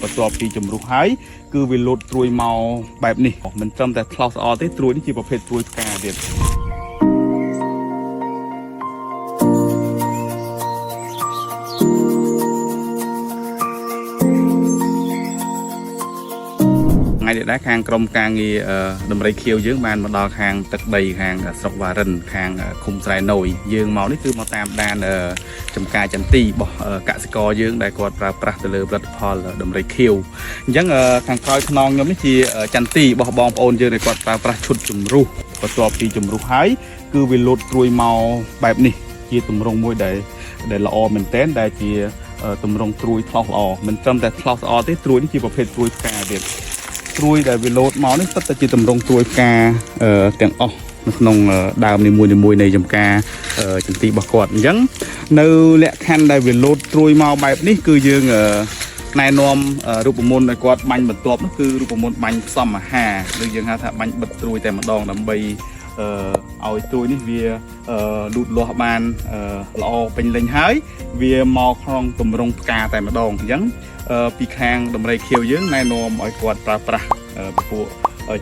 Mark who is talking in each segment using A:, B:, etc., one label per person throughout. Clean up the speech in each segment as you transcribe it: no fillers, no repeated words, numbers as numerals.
A: បន្ទាប់ពីជំរុះហើយគឺវាលោតត្រួយមកបែបនេះមិនត្រឹមតែថ្លោសស្អទេត្រួយនេះជាប្រភេទត្រួយផ្កាទៀតថ្ងៃនេះដែរខាងក្រុមការងារដំរីខៀវយើងបានមកដល់ខាងទឹកដីខាងស្រុកវ៉ារិនខាងឃុំស្រែណូយយើងមកនេះគឺមកតាមដានចំការចន្ទីរបស់កសិករយើងដែលគាត់ប្រើប្រាស់ទៅលើផលិតផលដំរីខៀវអញ្ចឹងខាងក្រោយខ្នងខ្ញុំនេះជាចន្ទីរបស់បងប្អូនយើងដែលគាត់ប្រើប្រាស់ឈុតជំរុះបន្ទាប់ពីជំរុះហើយគឺវាលោតត្រួយមកបែបនេះជាទម្រង់មួយដែលល្អមែនទែនដែលជាទម្រង់ត្រួយថ្លោសល្អមិនត្រឹមតែថ្លោសល្អទេត្រួយនេះជាប្រភេទត្រួយផ្កាទៀតត្រួយដែលវាលោតមកនេះពិតតែជាទម្រង់ត្រួយផ្កាទាំងអស់នៅក្នុងដើមនីមួយៗនៃចំការចន្ទីរបស់គាត់អញ្ចឹងនៅលក្ខខណ្ឌដែលវាលោតត្រួយមកបែបនេះគឺយើងណែនាំរូបមន្តឲ្យគាត់បាញ់បន្ទាប់នោះគឺរូបមន្តបាញ់ផ្សំអាហារឬយើងហៅថាបាញ់បិទត្រួយតែម្ដងដើម្បីឲ្យត្រួយនេះវាលូតលាស់បានល្អពេញលេញហើយវាមកក្នុងទម្រង់ផ្កាតែម្ដងអញ្ចឹងពីខាងដំរីខៀវយើងណែនាំឲ្យគាត់ប្រើប្រាស់ពពួក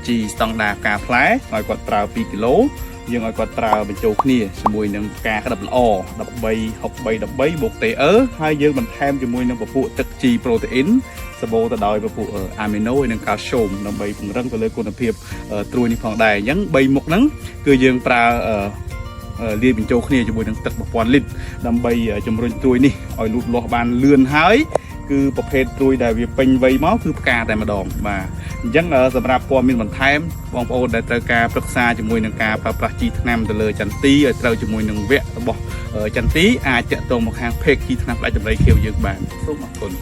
A: ជីស្តង់ដារផ្កាផ្លែឲ្យគាត់ប្រើ2គីឡូយើងឲ្យគាត់ប្រើបញ្ចូលគ្នាជាមួយនឹងផ្កាក្តឹបល្អ1363បូកទេហើយយើងបន្ថែមជាមួយនឹងពពួកទឹកជីប្រូតេអ៊ីនសម្បូរទៅដោយពពួកអាមីណូនិងកាល់ស្យូមដើម្បីពង្រឹងទៅលើគុណភាពត្រួយនេះផងដែរអញ្ចឹង3មុខហ្នឹងគឺយើងប្រើលាយបញ្ចូលគ្នាជាមួយនឹងទឹក1000លីត្រដើម្បីជំរុញត្រួយនេះឲ្យលូតលាស់បានលឿនហើយគឺប្រភេទត្រួយដែលវាពេញវ័យមកគឺផ្កាតែម្ដងបាទអញ្ចឹងសម្រាប់ព័ត៌មានបន្ថែមបងប្អូនដែលត្រូវការប្រឹក្សាជាមួយនឹងការប្រើប្រាស់ជីថ្នាំទៅលើចន្ទីឲ្យត្រូវជាមួយនឹងវគ្គរបស់ចន្ទីអាចតាក់ទងមកខាង Page ជីថ្នាំផ្ដាច់ដំរីខៀវយើងបានសូមអរគុណ